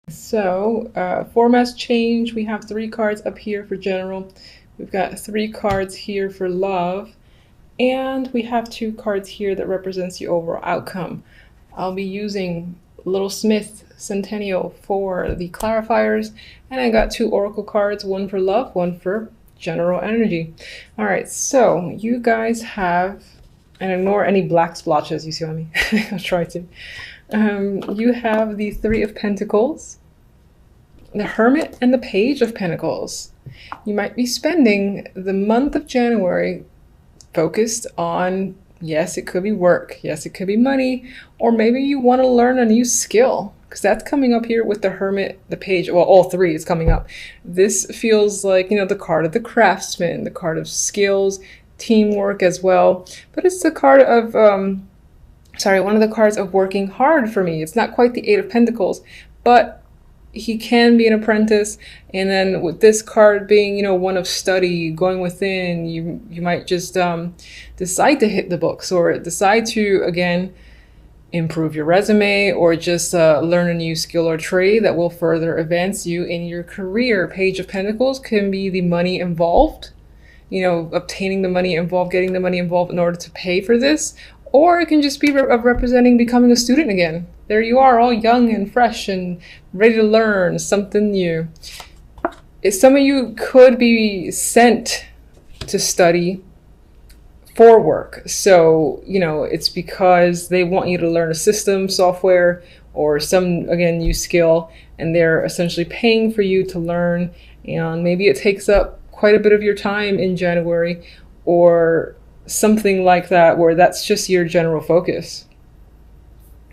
So, formats change. We have 3 cards up here for general. We've got 3 cards here for love. And we have 2 cards here that represents the overall outcome. I'll be using Little Smith Centennial for the clarifiers. And I got 2 oracle cards, one for love, one for general energy. All right, so you guys have, and ignore any black splotches, you see what I mean? I'll try to. You have the 3 of Pentacles, the Hermit, and the Page of Pentacles. You might be spending the month of January focused on, yes, it could be work, yes, it could be money, or maybe you want to learn a new skill, because that's coming up here with the Hermit, the Page. Well, all 3 is coming up. This feels like, the card of the craftsman, the card of skills, teamwork as well. But it's the card of, one of the cards of working hard for me. It's not quite the 8 of Pentacles, but he can be an apprentice. And then with this card being, one of study, going within, you might just decide to hit the books, or decide to, again, improve your resume, or just learn a new skill or trade that will further advance you in your career. Page of Pentacles can be the money involved, obtaining the money involved, getting the money involved in order to pay for this. Or it can just be representing becoming a student again. There you are, all young and fresh and ready to learn something new. Some of you could be sent to study for work. So, it's because they want you to learn a system, software, or some, again, new skill, and they're essentially paying for you to learn. And maybe it takes up quite a bit of your time in January, or something like that, where that's just your general focus.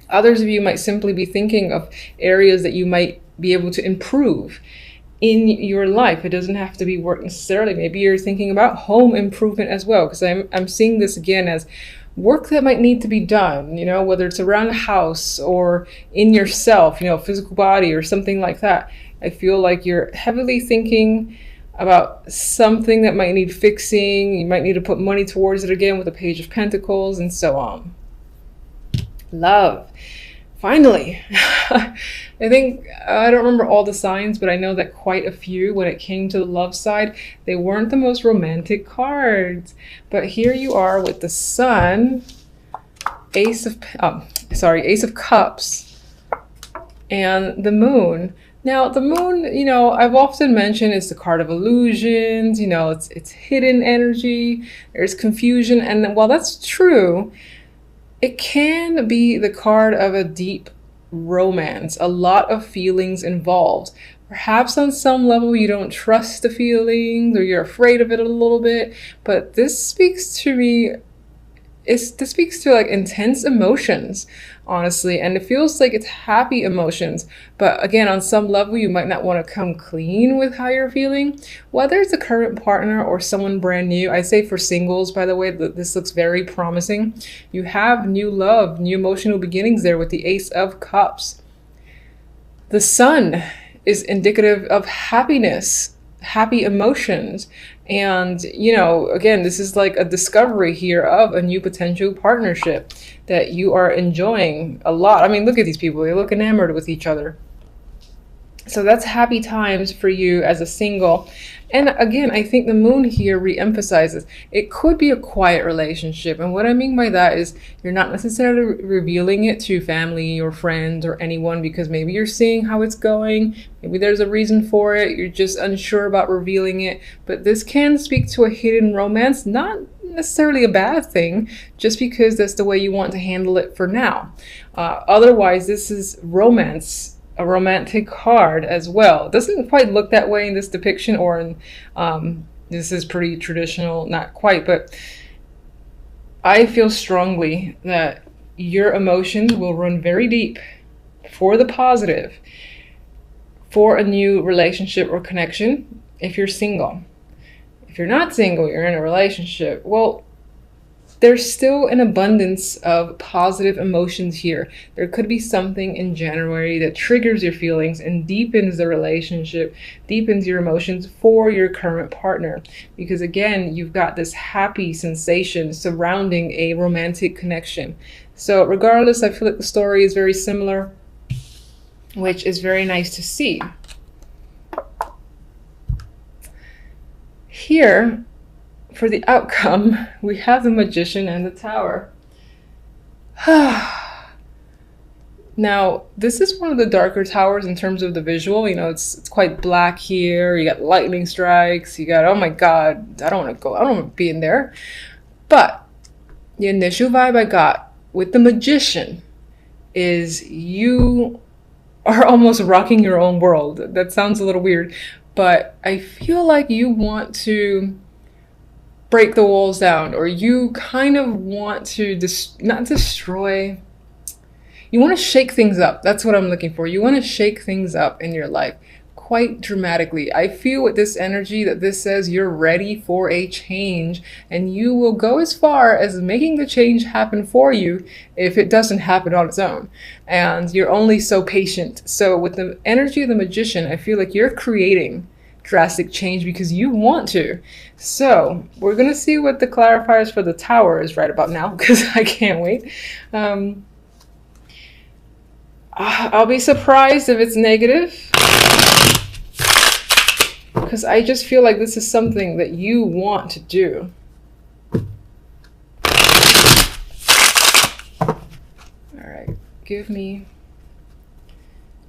Others of you might simply be thinking of areas that you might be able to improve in your life. It doesn't have to be work necessarily. Maybe you're thinking about home improvement as well, because I'm seeing this again as work that might need to be done, whether it's around the house or in yourself, physical body or something like that. I feel like you're heavily thinking about something that might need fixing. You might need to put money towards it again with the Page of Pentacles, and so on. Love. Finally. I think, I don't remember all the signs, but I know that quite a few, when it came to the love side, they weren't the most romantic cards. But here you are with the Sun, Ace of Cups, and the Moon. Now, the Moon, I've often mentioned, is the card of illusions. It's hidden energy. There's confusion. And while that's true, it can be the card of a deep romance, a lot of feelings involved. Perhaps on some level you don't trust the feelings, or you're afraid of it a little bit. But this speaks to me. This speaks to like intense emotions, honestly, and it feels like it's happy emotions. But again, on some level, you might not want to come clean with how you're feeling. Whether it's a current partner or someone brand new, I say for singles, by the way, this looks very promising. You have new love, new emotional beginnings there with the Ace of Cups. The Sun is indicative of happiness, happy emotions. And, again, this is like a discovery here of a new potential partnership that you are enjoying a lot. I mean, look at these people. They look enamored with each other. So that's happy times for you as a single. And again, I think the Moon here re-emphasizes it could be a quiet relationship. And what I mean by that is you're not necessarily revealing it to family or friends or anyone, because maybe you're seeing how it's going. Maybe there's a reason for it. You're just unsure about revealing it. But this can speak to a hidden romance, not necessarily a bad thing, just because that's the way you want to handle it for now. Otherwise, this is romance, a romantic card as well. It doesn't quite look that way in this depiction, or in this is pretty traditional, not quite, but I feel strongly that your emotions will run very deep for the positive, for a new relationship or connection if you're single. If you're not single, you're in a relationship, well, there's still an abundance of positive emotions here. There could be something in January that triggers your feelings and deepens the relationship, deepens your emotions for your current partner. Because again, you've got this happy sensation surrounding a romantic connection. So regardless, I feel like the story is very similar. which is very nice to see. Here, for the outcome, we have the Magician and the Tower. Now, this is one of the darker towers in terms of the visual. You know, it's quite black here. You got lightning strikes. You got, oh my God, I don't want to go. I don't want to be in there. But the initial vibe I got with the Magician is you are almost rocking your own world. That sounds a little weird, but I feel like you want to break the walls down, or you kind of want to not destroy. You want to shake things up. That's what I'm looking for. You want to shake things up in your life quite dramatically. I feel with this energy that this says you're ready for a change, and you will go as far as making the change happen for you if it doesn't happen on its own. And you're only so patient. So with the energy of the Magician, I feel like you're creating drastic change because you want to. So we're going to see what the clarifiers for the Tower is right about now, because I can't wait. I'll be surprised if it's negative, because I just feel like this is something that you want to do. All right, give me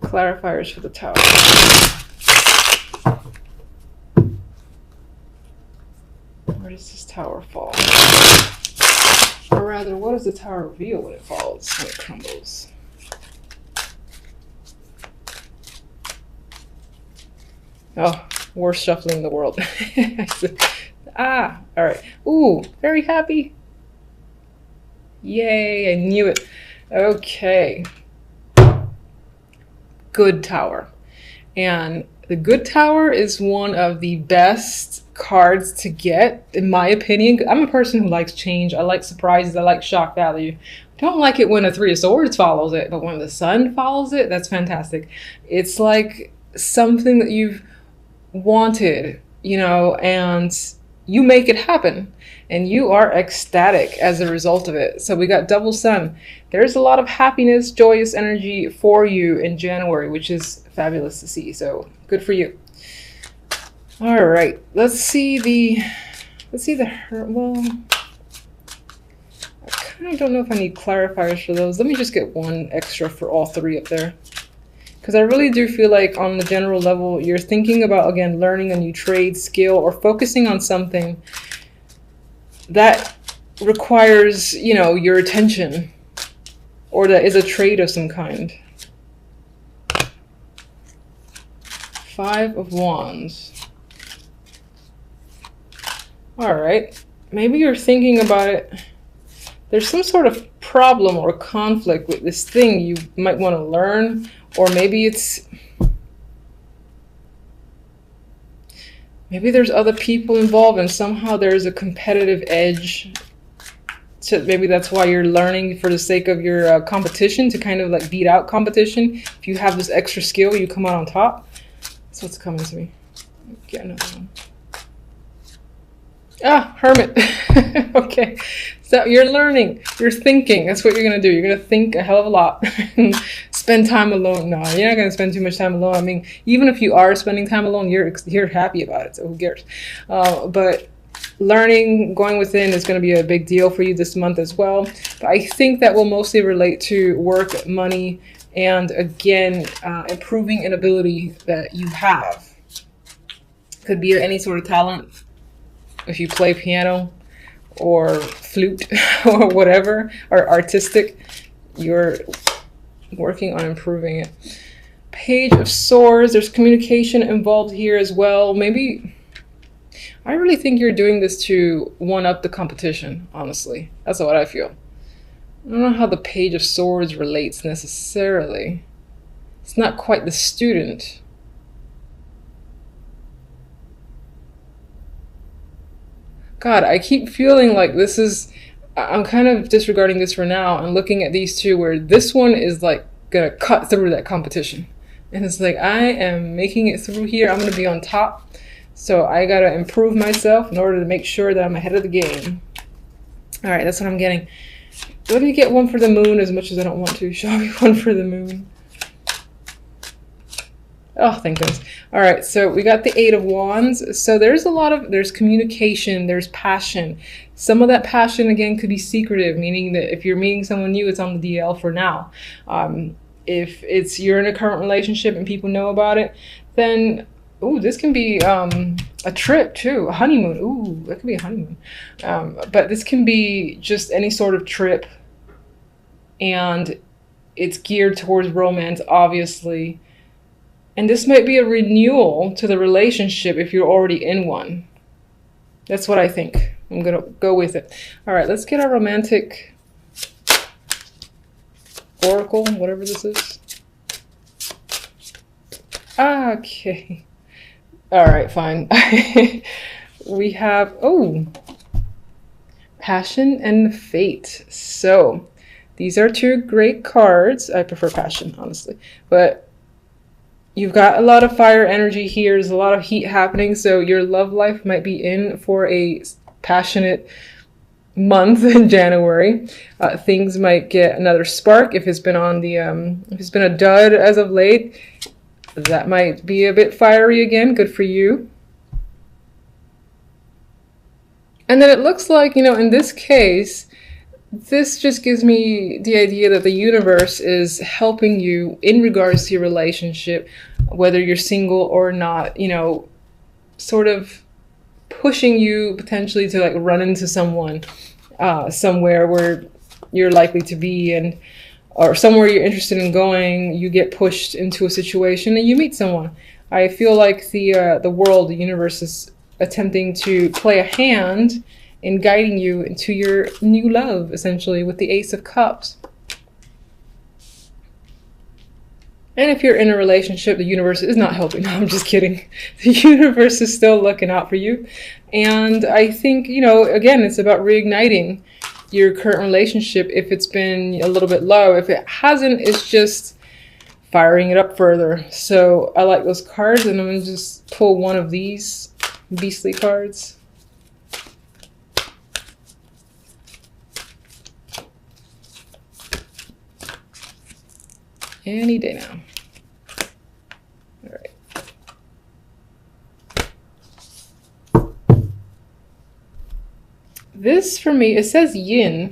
clarifiers for the Tower. Where does this Tower fall? Or rather, what does the Tower reveal when it falls, when it crumbles? Oh, worst shuffling in the world. All right. Ooh, very happy. Yay, I knew it. Okay. Good Tower. And the Good Tower is one of the best cards to get, in my opinion. I'm a person who likes change. I like surprises. I like shock value. I don't like it when a Three of Swords follows it, but when the Sun follows it, that's fantastic. It's like something that you've wanted, you know, and you make it happen, and you are ecstatic as a result of it. So we got double Sun. There's a lot of happiness, joyous energy for you in January, which is fabulous to see. So good for you. All right, let's see the well, I kind of don't know if I need clarifiers for those. Let me just get one extra for all three up there. Because I really do feel like on the general level, you're thinking about, again, learning a new trade, skill, or focusing on something that requires, you know, your attention, or that is a trade of some kind. Five of Wands. All right. Maybe you're thinking about it. There's some sort of problem or conflict with this thing you might want to learn. Or maybe there's other people involved, and somehow there's a competitive edge. So maybe that's why you're learning for the sake of your competition, to kind of like beat out competition. If you have this extra skill, you come out on top. That's what's coming to me. Get another one. Ah, Hermit. Okay. So you're learning, you're thinking. That's what you're going to do. You're going to think a hell of a lot. Spend time alone. No, you're not going to spend too much time alone. I mean, even if you are spending time alone, you're happy about it. So who cares? But learning, going within is going to be a big deal for you this month as well. But I think that will mostly relate to work, money, and again, improving an ability that you have. Could be any sort of talent. If you play piano or flute or whatever, or artistic, you're working on improving it. Page of Swords, there's communication involved here as well. Maybe, I really think you're doing this to one-up the competition, honestly. That's what I feel. I don't know how the Page of Swords relates necessarily. It's not quite the student. God, I keep feeling like this is, I'm kind of disregarding this for now and looking at these two where this one is like gonna cut through that competition. And it's like, I am making it through here. I'm gonna be on top. So I gotta improve myself in order to make sure that I'm ahead of the game. All right, that's what I'm getting. Let me get one for the Moon as much as I don't want to. Show me one for the Moon. Oh, thank goodness. All right, so we got the Eight of Wands. So there's communication, there's passion. Some of that passion, again, could be secretive, meaning that if you're meeting someone new, it's on the DL for now. If you're in a current relationship and people know about it, then, ooh, this can be a trip too, a honeymoon. Ooh, that could be a honeymoon. But this can be just any sort of trip, and it's geared towards romance, obviously. And this might be a renewal to the relationship if you're already in one. That's what I think. I'm going to go with it. All right, let's get our romantic oracle, whatever this is. Okay. All right, fine. We have, oh, passion and fate. So these are two great cards. I prefer passion, honestly. But you've got a lot of fire energy here. There's a lot of heat happening. So your love life might be in for a passionate month in January. Things might get another spark if it's been on the if it's been a dud as of late. That might be a bit fiery again. Good for you. And then it looks like, you know, in this case, this just gives me the idea that the universe is helping you in regards to your relationship, whether you're single or not, you know, sort of pushing you potentially to like run into someone somewhere where you're likely to be, and or somewhere you're interested in going, you get pushed into a situation and you meet someone. I feel like the world, the universe is attempting to play a hand in guiding you into your new love, essentially, with the Ace of Cups. And if you're in a relationship, the universe is not helping. No, I'm just kidding. The universe is still looking out for you. And I think, you know, again, it's about reigniting your current relationship if it's been a little bit low. If it hasn't, it's just firing it up further. So I like those cards, and I'm going to just pull one of these beastly cards. Any day now. All right. This for me, it says yin,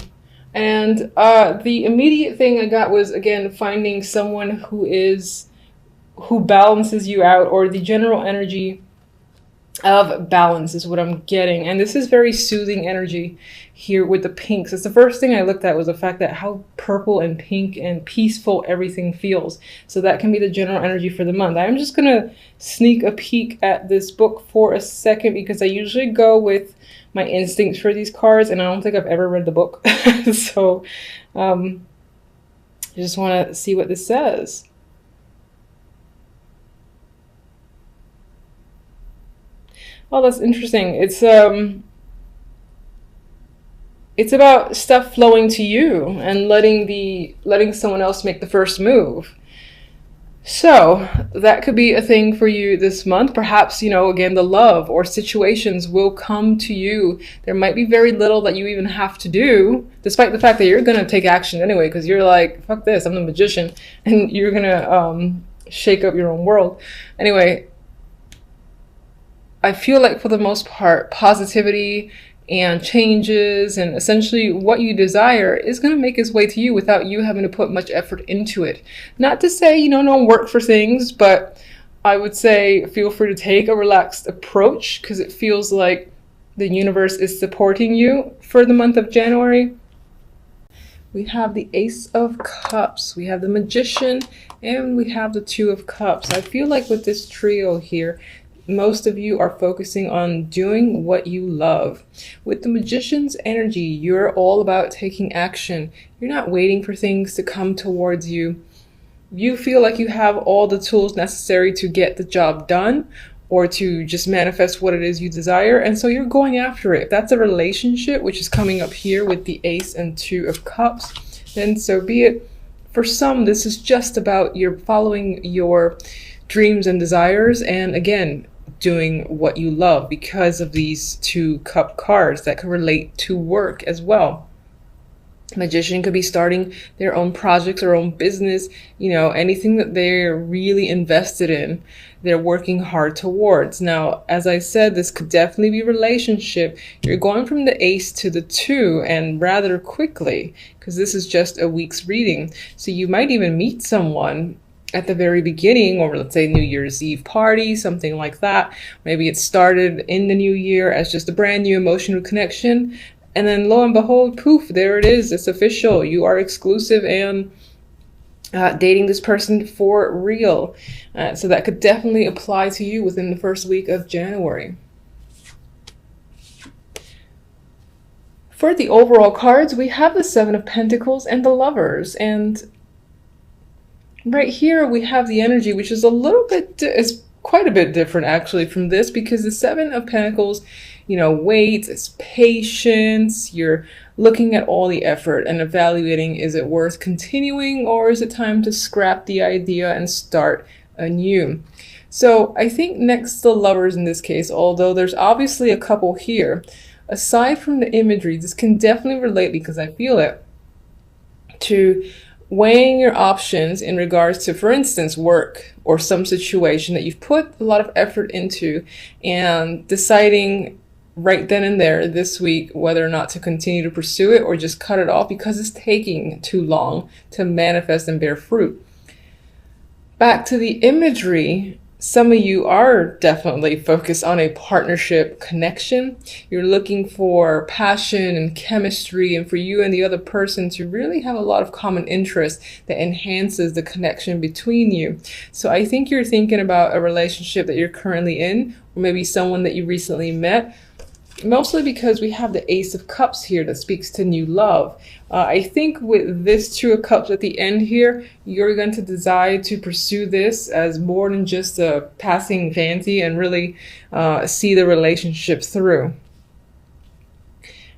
and the immediate thing I got was, again, finding someone who balances you out, or the general energy of balance is what I'm getting. And this is very soothing energy here with the pinks. It's the first thing I looked at, was the fact that how purple and pink and peaceful everything feels. So that can be the general energy for the month. I'm just gonna sneak a peek at this book for a second, because I usually go with my instincts for these cards, and I don't think I've ever read the book. So I just want to see what this says. Oh, that's interesting. It's about stuff flowing to you and letting someone else make the first move. So that could be a thing for you this month. Perhaps, you know, again, the love or situations will come to you. There might be very little that you even have to do, despite the fact that you're going to take action anyway, because you're like, fuck this, I'm the magician, and you're going to shake up your own world. Anyway, I feel like for the most part, positivity and changes and essentially what you desire is going to make its way to you without you having to put much effort into it. Not to say, you know, don't work for things, but I would say feel free to take a relaxed approach, because it feels like the universe is supporting you for the month of January. We have the Ace of Cups, we have the Magician, and we have the Two of Cups. I feel like with this trio here, most of you are focusing on doing what you love. With the Magician's energy, you're all about taking action. You're not waiting for things to come towards you. You feel like you have all the tools necessary to get the job done, or to just manifest what it is you desire, and so you're going after it. If that's a relationship, which is coming up here with the Ace and Two of Cups, then so be it. For some, this is just about you're following your dreams and desires, and again, doing what you love because of these two cup cards that can relate to work as well. Magician could be starting their own projects or own business, you know, anything that they're really invested in, they're working hard towards. Now, as I said, this could definitely be relationship. You're going from the Ace to the 2 and rather quickly, because this is just a week's reading. So you might even meet someone at the very beginning, or let's say New Year's Eve party, something like that. Maybe it started in the new year as just a brand new emotional connection. And then lo and behold, poof, there it is. It's official. You are exclusive and dating this person for real. So that could definitely apply to you within the first week of January. For the overall cards, we have the Seven of Pentacles and the Lovers. And right here we have the energy, which is a little bit, is quite a bit different actually from this, because the Seven of Pentacles, you know, wait, it's patience. You're looking at all the effort and evaluating, is it worth continuing, or is it time to scrap the idea and start anew? So I think next to Lovers in this case, although there's obviously a couple here, aside from the imagery, this can definitely relate, because I feel it, to weighing your options in regards to, for instance, work or some situation that you've put a lot of effort into, and deciding right then and there this week whether or not to continue to pursue it or just cut it off because it's taking too long to manifest and bear fruit. Back to the imagery, some of you are definitely focused on a partnership connection. You're looking for passion and chemistry, and for you and the other person to really have a lot of common interest that enhances the connection between you. So I think you're thinking about a relationship that you're currently in, or maybe someone that you recently met, mostly because we have the Ace of Cups here that speaks to new love. I think with this Two of Cups at the end here, you're going to decide to pursue this as more than just a passing fancy and really see the relationship through.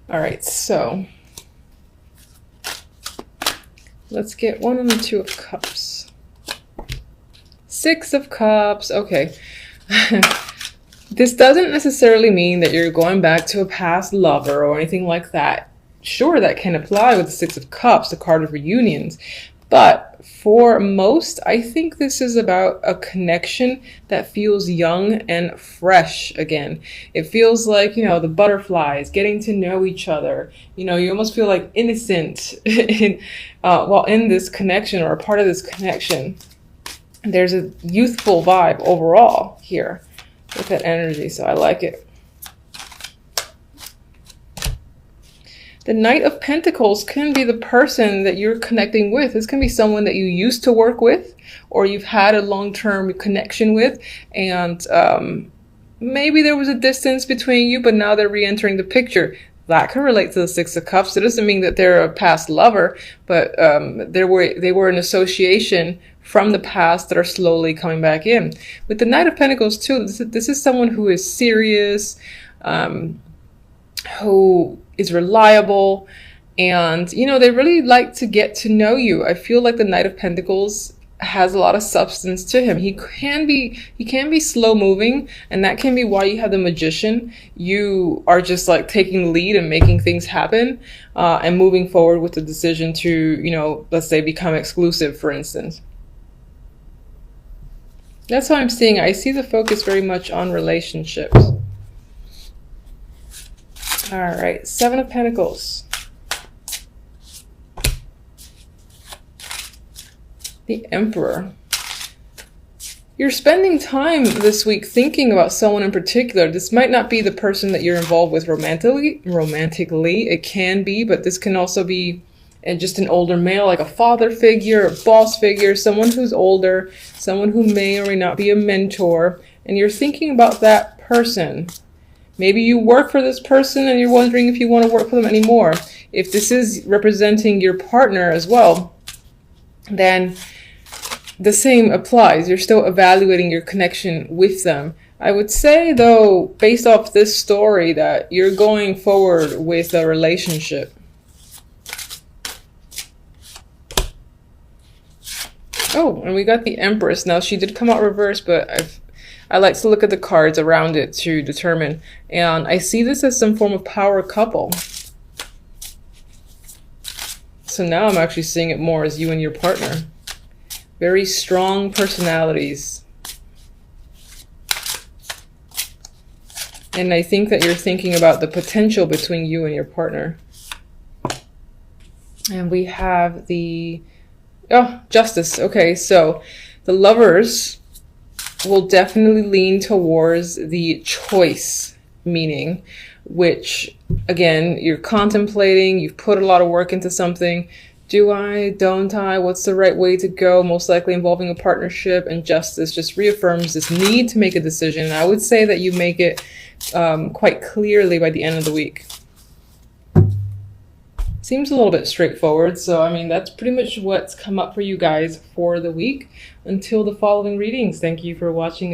All right, so let's get one on the Two of Cups. Six of Cups, okay. This doesn't necessarily mean that you're going back to a past lover or anything like that. Sure, that can apply with the Six of Cups, the card of reunions. But for most, I think this is about a connection that feels young and fresh again. It feels like, you know, the butterflies, getting to know each other. You know, you almost feel like innocent while in this connection or a part of this connection. There's a youthful vibe overall here with that energy, so I like it. The Knight of Pentacles can be the person that you're connecting with. This can be someone that you used to work with, or you've had a long-term connection with, and maybe there was a distance between you, but now they're re-entering the picture. That can relate to the Six of Cups. It doesn't mean that they're a past lover, but they were an association from the past that are slowly coming back in. With the Knight of Pentacles too, this is someone who is serious, who is reliable, and you know, they really like to get to know you. I feel like the Knight of Pentacles has a lot of substance to him. He can be slow moving, and that can be why you have the Magician. You are just like taking the lead and making things happen, and moving forward with the decision to, you know, let's say become exclusive, for instance. That's what I'm seeing. I see the focus very much on relationships. All right, Seven of Pentacles. The Emperor. You're spending time this week thinking about someone in particular. This might not be the person that you're involved with romantically. It can be, but this can also be just an older male, like a father figure, a boss figure, someone who's older, someone who may or may not be a mentor, and you're thinking about that person. Maybe you work for this person and you're wondering if you want to work for them anymore. If this is representing your partner as well, then the same applies. You're still evaluating your connection with them. I would say, though, based off this story, that you're going forward with a relationship. Oh, and we got the Empress. Now, she did come out reversed, but I like to look at the cards around it to determine. And I see this as some form of power couple. So now I'm actually seeing it more as you and your partner. Very strong personalities. And I think that you're thinking about the potential between you and your partner. And we have the, oh, Justice. Okay, so the Lovers will definitely lean towards the choice meaning, which, again, you're contemplating, you've put a lot of work into something. Do I? Don't I? What's the right way to go? Most likely involving a partnership. And Justice just reaffirms this need to make a decision. And I would say that you make it quite clearly by the end of the week. Seems a little bit straightforward. So, I mean, that's pretty much what's come up for you guys for the week. Until the following readings, thank you for watching.